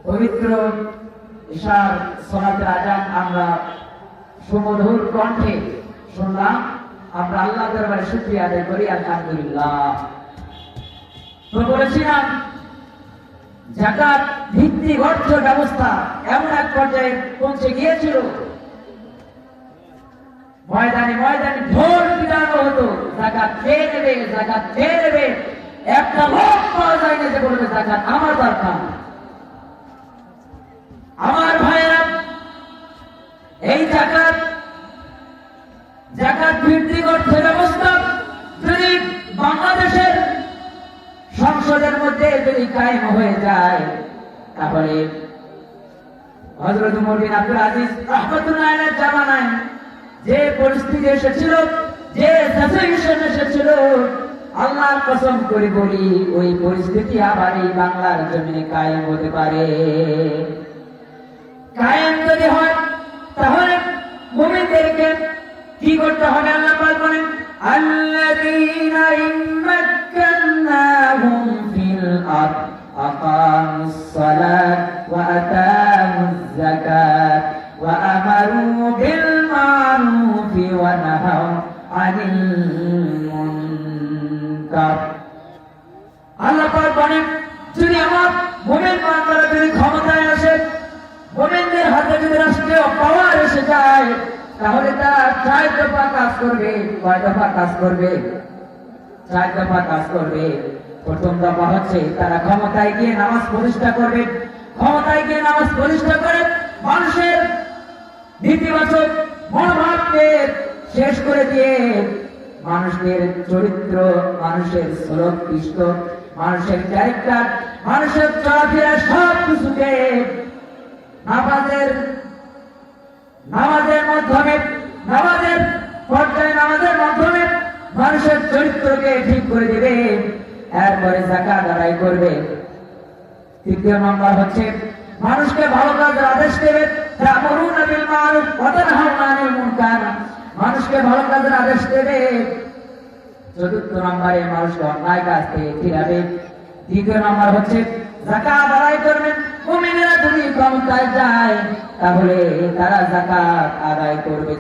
পবিত্র ঈশার সালাতের আযান আমরা সুমধুর কণ্ঠে শুনলাম। আমরা আল্লাহ দরবারে শুকরিয়া আদায় করি, আলহামদুলিল্লাহ। তো বলেছিলাম যাকাত ভিত্তিক অর্থ ব্যবস্থা এমন এক পর্যায়ে পৌঁছে গিয়েছিল, ময়দানে ময়দানে ঢোল পিটানো হতো, যাকাত খেয়ে নেবে, যাকাত খেয়ে নেবে। একটা লোক পাওয়া যায় না যে বলবে যাকাত আমার দরকার। আমার ভাইয়েরা, এই যাকাত ভিত্তিক অর্থ ব্যবস্থা যদি বাংলাদেশের সংসদের মধ্যে যদি কায়েম হয়ে যায়, তাহলে হযরত ওমর বিন আব্দুল আজিজ রাহমাতুল্লাহি আলাইহির জামানায় যে পরিস্থিতি এসেছিল, যে সিচুয়েশন এসেছিল, আল্লাহর কসম করে বলি ওই পরিস্থিতি আবার এই বাংলার জমিনে কায়েম হতে পারে। কায়েম যদি হয় তাহলে মুমিনদেরকে কি করতে হবে? আল্লাহ পাক বলেন, আল্লাযীনা ইম্মাক্কান্নাহুম ফিল আরদ আকামুস সালাত ওয়া আতামুজ যাকাত ওয়া আমারু বিল মারুফি ওয়া নাহাউ আনিল মুনকার। আল্লাহ পাক বলেন, যদি আমার মুমিন বান্দারা যদি ক্ষমতায় আসে, মুমিনদের হাতে যদি রাষ্ট্রীয় পাওয়ার এসে যায়, তাহলে তারা 4 দফা কাজ করবে। কয় দফা কাজ করবে? 4 দফা কাজ করবে। প্রথম দফা হচ্ছে তারা ক্ষমতায় গিয়ে নামাজ প্রতিষ্ঠা করবে। ক্ষমতায় গিয়ে নামাজ প্রতিষ্ঠা করে মানুষের নীতিবাচক মনোভাবকে শেষ করে দিয়ে মানুষের চরিত্র, মানুষের স্বরূপ কৃষ্ট, মানুষের ক্যারেক্টার, মানুষের চলাফেরা সব কিছুকে নামাজের মাধ্যমে, নামাজের পর্যায়ে, নামাজের মাধ্যমে মানুষের চরিত্রকে ঠিক করে দিবে। এরপরে যাকাত আদায় করবে। তৃতীয় নম্বর হচ্ছে মানুষকে ভালো কাজের আদেশ দেবে। তা'মুরুনা বিল মারুফ ওয়া তানহাউনা আনিল মুনকার। মানুষকে ভালো কাজের আদেশ দেবে। চতুর্থ নম্বরে মানুষকে অন্যায় কাজ থেকে ফিরাবে। তৃতীয় নম্বর হচ্ছে যাকাত আদায় করবেন। মুমিনেরা যদি ক্ষমতায় যায় তাহলে তারা যাকাত আদায় করবে।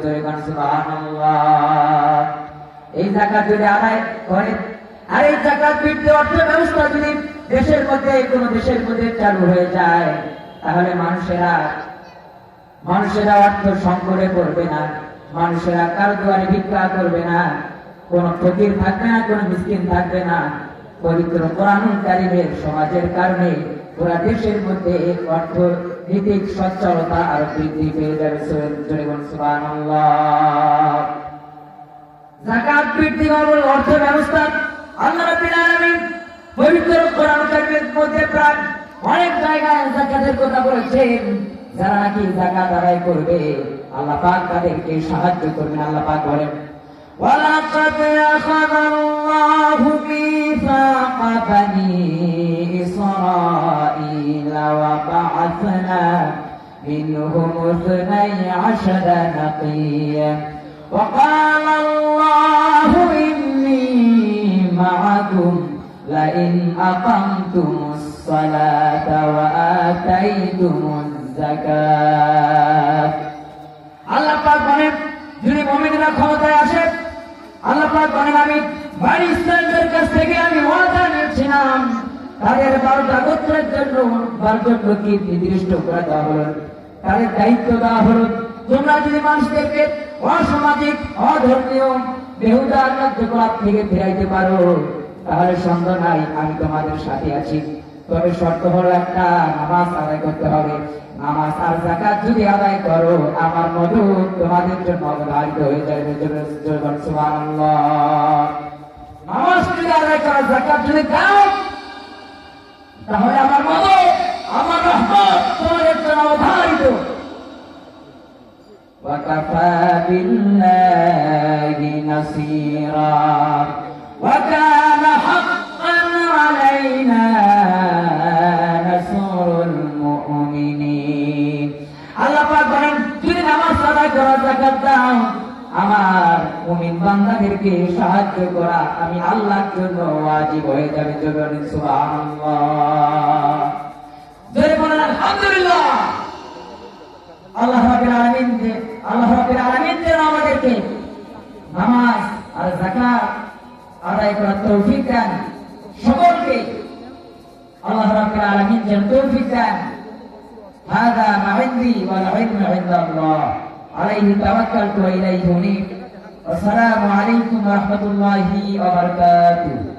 সুবহানাল্লাহ। এই যাকাত যদি আদায় করে, আর এই যাকাত ভিত্তিক অর্থ ব্যবস্থা যদি দেশের মধ্যে, কোন দেশের মধ্যে চালু হয়ে যায়, তাহলে মানুষেরা অর্থ সংকটে পড়বে না, মানুষেরা কারো দুয়ারে ভিক্ষা করবে না, কোন ফকির থাকবে না, কোন মিসকিন থাকবে না। পবিত্র কোরআনুল কারীমের সমাজের কারণে পুরা দেশের মধ্যে অর্থনৈতিক সচ্ছলতা আরো বৃদ্ধি পেয়ে যাবে। সুবহানাল্লাহ। যাকাত ভিত্তিক অর্থ ব্যবস্থা আল্লাহ রাব্বুল আলামিন পবিত্র কোরআন কারীমের মধ্যে প্রায় অনেক জায়গায় যাকাতের কথা বলেছেন। যারা নাকি যাকাত আদায় করবে, আল্লাহ পাক তাদেরকে সাহায্য করবেন। আল্লাহ পাক বলেন, وَلَقَدْ أَخَذَ اللَّهُ مِيثَاقَ بَنِي إِسْرَائِيلَ وَبَعَثْنَا مِنْهُمُ 12 نَقِيًّا وَقَالَ اللَّهُ إِنِّي مَعَكُمْ لَئِنْ أَقَمْتُمُ الصَّلَاةَ وَآتَيْتُمُ الزَّكَاةَ। আল্লাহ পাক বলেন, যদি মুমিনরা ক্ষমতায় আসে, আল্লাহ পাক বলেন, আমি বনি ইসরাঈলের কাছ থেকে আমি ওয়াদা নিয়েছিলাম, তাদের 12টা গোত্রের জন্য 12জন লোককে নির্দিষ্ট করে দেওয়া হলো, তাদের দায়িত্ব দেওয়া হলো, তোমরা যদি মানুষদেরকে অসামাজিক, অধর্মীয়, বেহুদা কার্যকলাপ থেকে ফিরাইতে পারো, তাহলে সন্দেহ নাই আমি তোমাদের সাথে আছি। তবে শর্ত হলো একটা, নামাজ আদায় করতে হবে। নামাজ আর যাকাত যদি আদায় করো, আমার মদদ তোমাদের জন্য অবধারিত হয়ে যাবে। সুবহানাল্লাহ। নামাজ যদি আদায় করো, যাকাত যদি দাও, তাহলে আমার মদদ, আমার রহমত তোমাদের জন্য অবধারিত। ওয়াকাফা বিল্লাহি নাসীরা ওয়া কানা হাক্কান আলাইনা নাসরুল মুমিনিন। আল্লাহ পাক বলেন, যদি নামাজ আদায় করো, যাকাত দাও, আমার মুমিন বান্দাদেরকে সাহায্য করা আমি আল্লাহর জন্য ওয়াজিব হয়ে যাবে। সুবহানাল্লাহ। জোরে বলেন আলহামদুলিল্লাহ। আল্লাহ রাব্বুল আলামিন যেন আমাদেরকে নামাজ আর যাকাত আদায় করার তৌফিক দেন। সকলকে আল্লাহ রাব্বুল আলামিন যেন তৌফিক দেন। হাযা মা ইনদি ওয়াল ইলমু ইনদাল্লাহ আলাইহি তাওয়াক্কালতু ওয়া ইলাইহি উনীব। আসসালামু আলাইকুম ওয়া রাহমাতুল্লাহি ওয়া বারাকাতুহু।